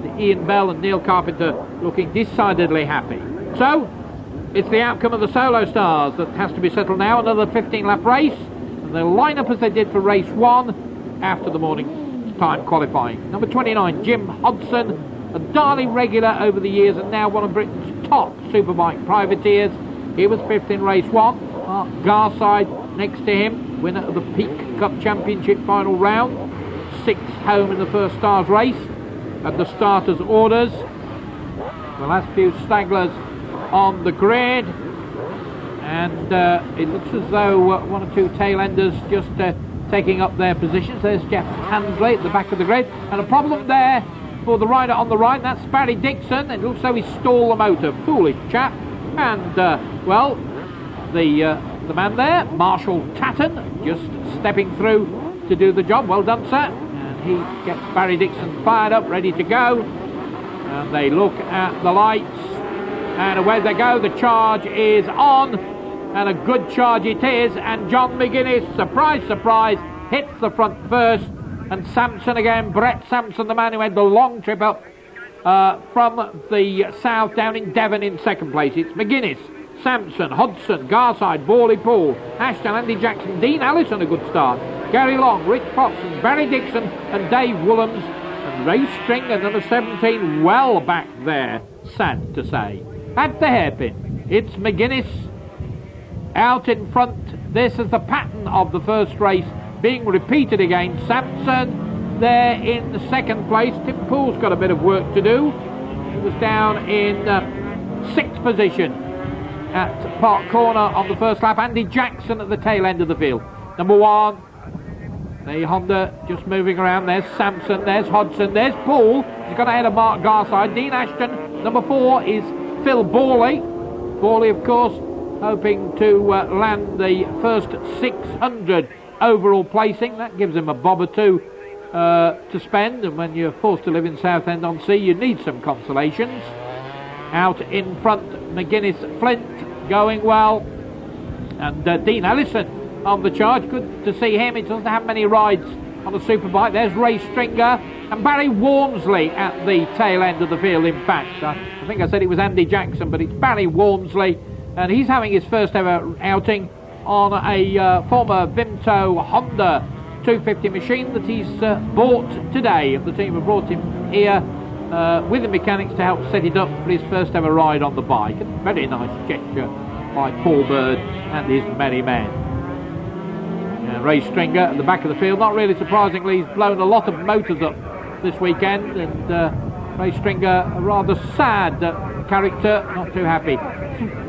and Ian Bell and Neil Carpenter looking decidedly happy. So, it's the outcome of the Solo Stars that has to be settled now. Another 15-lap race, and they'll line up as they did for race 1 after the morning time qualifying. Number 29, Jim Hodson, a Darley regular over the years and now one of Britain's top superbike privateers. He was 5th in race 1. Mark Garside next to him, winner of the Peak Cup Championship final round. 6th home in the first Stars race at the starters' orders. The last few stragglers on the grid, and it looks as though one or two tail-enders just taking up their positions. There's Jeff Handley at the back of the grid, and a problem there for the rider on the right. That's Barry Dixon. It looks as though he stalled the motor. Foolish chap. And well, the man there, Marshall Tatton, just stepping through to do the job. Well done, sir. And he gets Barry Dixon fired up, ready to go. And they look at the lights, and away they go. The charge is on, and a good charge it is. And John McGuinness, surprise, surprise, hits the front first. And Sampson again, Brett Sampson, the man who had the long trip up from the south down in Devon in second place. It's McGuinness, Sampson, Hodson, Garside, Borley, Poole, Ashton, Andy Jackson, Dean Allison, a good start. Gary Long, Rich Fox, and Barry Dixon, and Dave Woolhams, and Ray Stringer, number 17, well back there, sad to say. At the hairpin, it's McGuinness out in front. This is the pattern of the first race being repeated again. Sampson there in the second place. Tim Poole's got a bit of work to do. He was down in 6th position at Park Corner on the first lap. Andy Jackson at the tail end of the field. Number 1, the Honda just moving around. There's Sampson, there's Hodson, there's Poole. He's got ahead of Mark Garside. Dean Ashton. Number 4 is Phil Borley. Borley, of course, hoping to land the first 600 overall placing. That gives him a bob or two to spend, and when you're forced to live in Southend-on-Sea, you need some consolations. Out in front, McGuinness, Flint going well, and Dean Allison on the charge. Good to see him. He doesn't have many rides on a superbike. There's Ray Stringer and Barry Walmsley at the tail end of the field. In fact, I think I said it was Andy Jackson, but it's Barry Walmsley, and he's having his first ever outing on a former Vimto Honda 250 machine that he's bought today. The team have brought him here with the mechanics to help set it up for his first ever ride on the bike. A very nice gesture by Paul Bird and his merry men. Ray Stringer at the back of the field. Not really surprisingly, he's blown a lot of motors up this weekend, and Ray Stringer, a rather sad character, not too happy.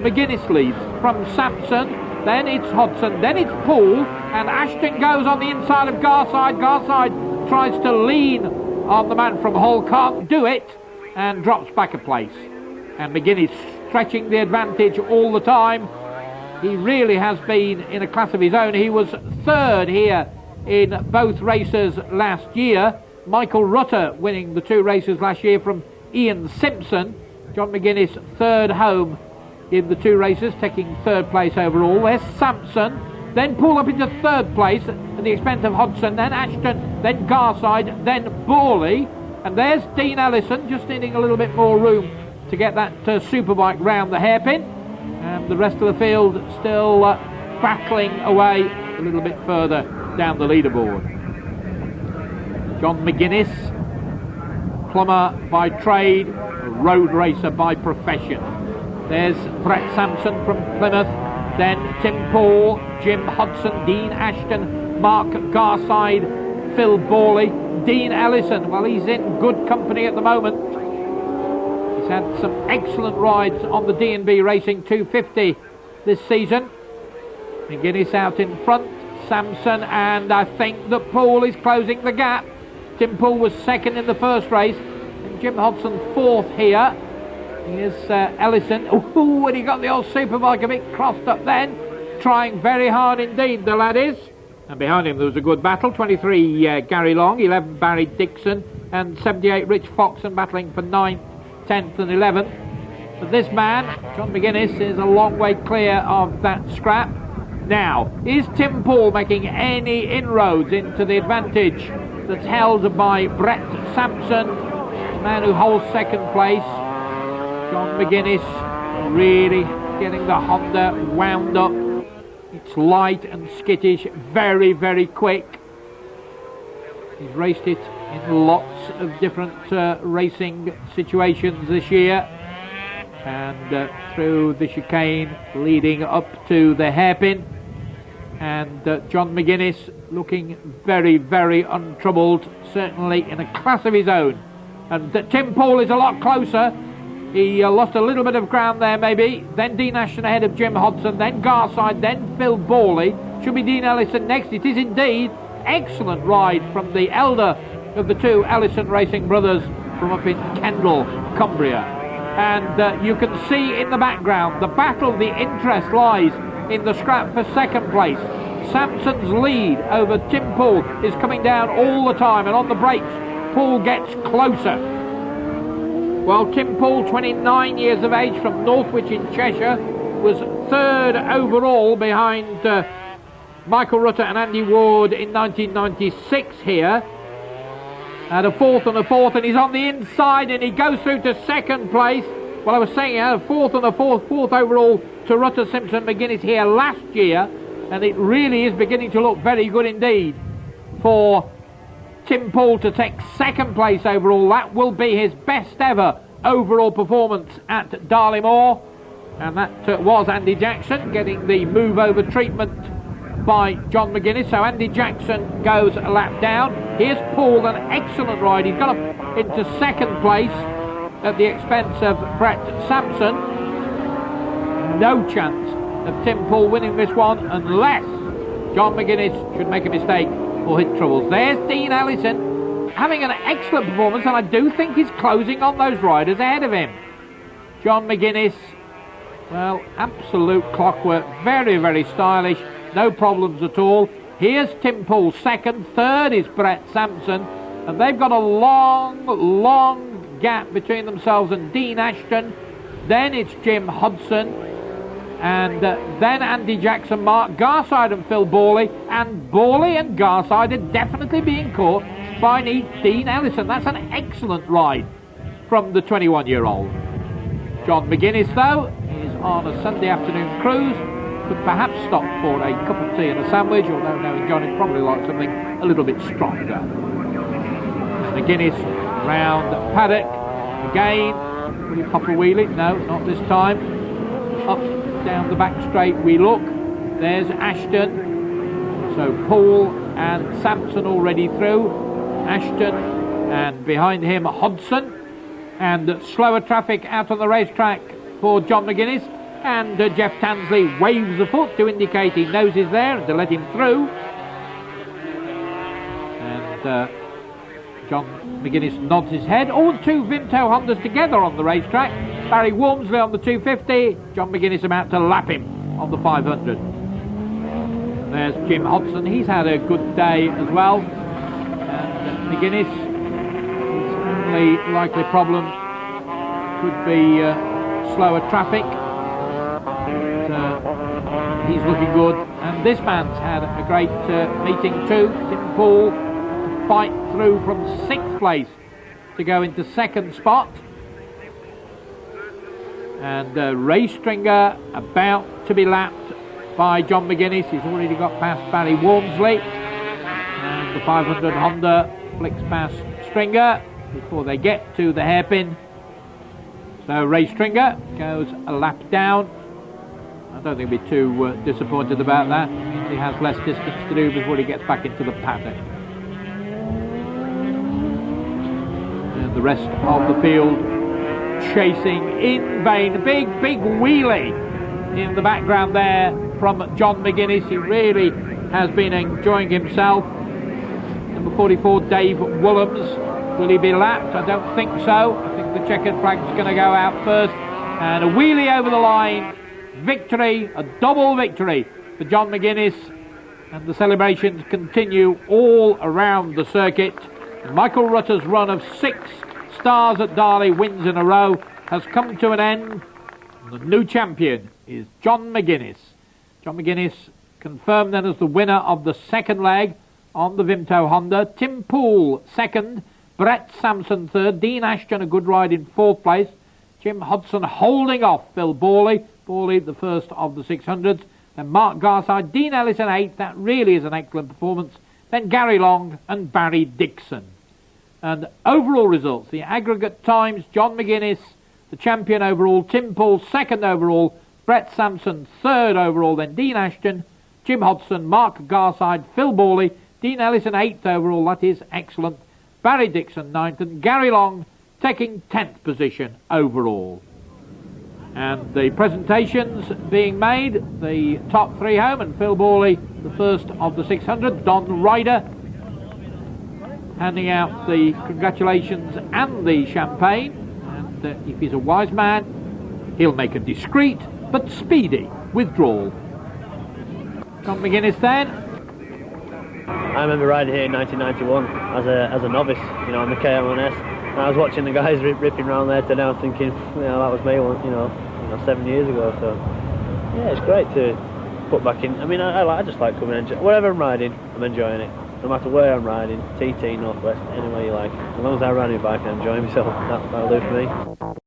McGuinness leads from Sampson, then it's Hodson, then it's Poole, and Ashton goes on the inside of Garside. Garside tries to lean on the man from Hull, can't do it, and drops back a place. And McGuinness stretching the advantage all the time. He really has been in a class of his own. He was 3rd here in both races last year. Michael Rutter winning the 2 races last year from Ian Simpson. John McGuinness 3rd home in the 2 races, taking 3rd place overall. There's Sampson, then Poole up into 3rd place at the expense of Hodson, then Ashton, then Garside, then Borley, and there's Dean Allison, just needing a little bit more room to get that superbike round the hairpin, and the rest of the field still battling away a little bit further down the leaderboard. John McGuinness, plumber by trade, road racer by profession. There's Brett Sampson from Plymouth, then Tim Poole, Jim Hodson, Dean Ashton, Mark Garside, Phil Borley, Dean Allison. Well, he's in good company at the moment. He's had some excellent rides on the D&B Racing 250 this season. McGuinness out in front, Sampson, and I think that Poole is closing the gap. Tim Poole was 2nd in the first race, and Jim Hodson 4th here. Here's Ellison. Ooh, and he got the old superbike a bit crossed up then. Trying very hard indeed, the lad is. And behind him there was a good battle. 23 Gary Long, 11 Barry Dixon, and 78 Rich Fox, and battling for 9th, 10th and 11th. But this man, John McGuinness, is a long way clear of that scrap. Now, is Tim Poole making any inroads into the advantage that's held by Brett Sampson? the man who holds second place, John McGuinness, really getting the Honda wound up. It's light and skittish, very, very quick. He's raced it in lots of different racing situations this year, and through the chicane leading up to the hairpin. And John McGuinness looking very, very untroubled, certainly in a class of his own. And Tim Poole is a lot closer. He lost a little bit of ground there maybe. Then Dean Ashton ahead of Jim Hodson, then Garside, then Phil Borley. Should be Dean Ellison next. It is indeed. Excellent ride from the elder of the two Ellison Racing brothers from up in Kendal, Cumbria. And you can see in the background the battle, the interest lies in the scrap for second place. Sampson's lead over Tim Poole is coming down all the time, and on the brakes Poole gets closer. While Tim Poole, 29 years of age, from Northwich in Cheshire, was third overall behind Michael Rutter and Andy Ward in 1996 here. And a fourth, and he's on the inside, and he goes through to second place. Well, I was saying a fourth overall to Rutter, Simpson, McGuinness here last year, and it really is beginning to look very good indeed for Tim Poole to take second place overall. That will be his best ever overall performance at Darley Moor, and that was Andy Jackson getting the move over treatment by John McGuinness. So Andy Jackson goes a lap down. Here's Poole, an excellent ride. He's got up into second place at the expense of Brett Sampson. No chance of Tim Poole winning this one unless John McGuinness should make a mistake or hit troubles. There's Dean Ellison having an excellent performance, and I do think he's closing on those riders ahead of him. John McGuinness, well, absolute clockwork, very, very stylish, no problems at all. Here's Tim Poole second, third is Brett Sampson, and they've got a long gap between themselves and Dean Ashton. Then it's Jim Hodson, and then Andy Jackson, Mark Garside and Phil Borley, and Borley and Garside are definitely being caught by Dean Ellison. That's an excellent ride from the 21-year-old. John McGuinness, though, is on a Sunday afternoon cruise. Could perhaps stop for a cup of tea and a sandwich, although knowing John, he'd probably like something a little bit stronger. McGuinness round paddock again. Will he pop a wheelie? No, not this time. Up down the back straight we look. There's Ashton. So Poole and Sampson already through. Ashton, and behind him Hodson. And slower traffic out on the racetrack for John McGuinness. And Jeff Tansley waves the foot to indicate he knows he's there and to let him through. And John McGuinness nods his head. All two Vimto Hondas together on the racetrack. Barry Walmsley on the 250. John McGuinness about to lap him on the 500. There's Jim Hodson. He's had a good day as well. And McGuinness, his only likely problem could be slower traffic. But he's looking good. And this man's had a great meeting too. Tim Poole to fight through from 6th place to go into 2nd spot. And Ray Stringer about to be lapped by John McGuinness. He's already got past Barry Walmsley. And the 500 Honda flicks past Stringer before they get to the hairpin. So Ray Stringer goes a lap down. I don't think he'll be too disappointed about that. It means he has less distance to do before he gets back into the paddock. And the rest of the field chasing in vain. A big wheelie in the background there from John McGuinness. He really has been enjoying himself. Number 44, Dave Woolhams. Will he be lapped? I don't think so. I think the checkered flag's going to go out first. And a wheelie over the line. Victory, a double victory for John McGuinness. And the celebrations continue all around the circuit. And Michael Rutter's run of 6 stars at Darley, wins in a row, has come to an end. The new champion is John McGuinness. John McGuinness confirmed then as the winner of the second leg on the Vimto Honda. Tim Poole second, Brett Sampson third, Dean Ashton a good ride in fourth place, Jim Hodson holding off Phil Borley the first of the 600s, then Mark Garside, Dean Ellis in eighth, that really is an excellent performance, then Gary Long and Barry Dixon. And overall results, the aggregate times, John McGuinness, the champion overall, Tim Paul second overall, Brett Sampson third overall, then Dean Ashton, Jim Hodson, Mark Garside, Phil Borley, Dean Ellis in eighth overall, that is excellent, Barry Dixon ninth, and Gary Long taking 10th position overall. And the presentations being made, the top three home, and Phil Borley the first of the 600, Don Ryder handing out the congratulations and the champagne, and if he's a wise man he'll make a discreet but speedy withdrawal. John McGuinness then. I remember riding here in 1991 as a novice, you know, on the KM1S, and I was watching the guys ripping around there today. I was thinking, you know, that was me, you know 7 years ago. So yeah, it's great to put back in. I mean, I just like coming and wherever I'm riding, I'm enjoying it. No matter where I'm riding, TT, Northwest, anywhere you like. As long as I ride my bike and enjoy myself, that'll do for me.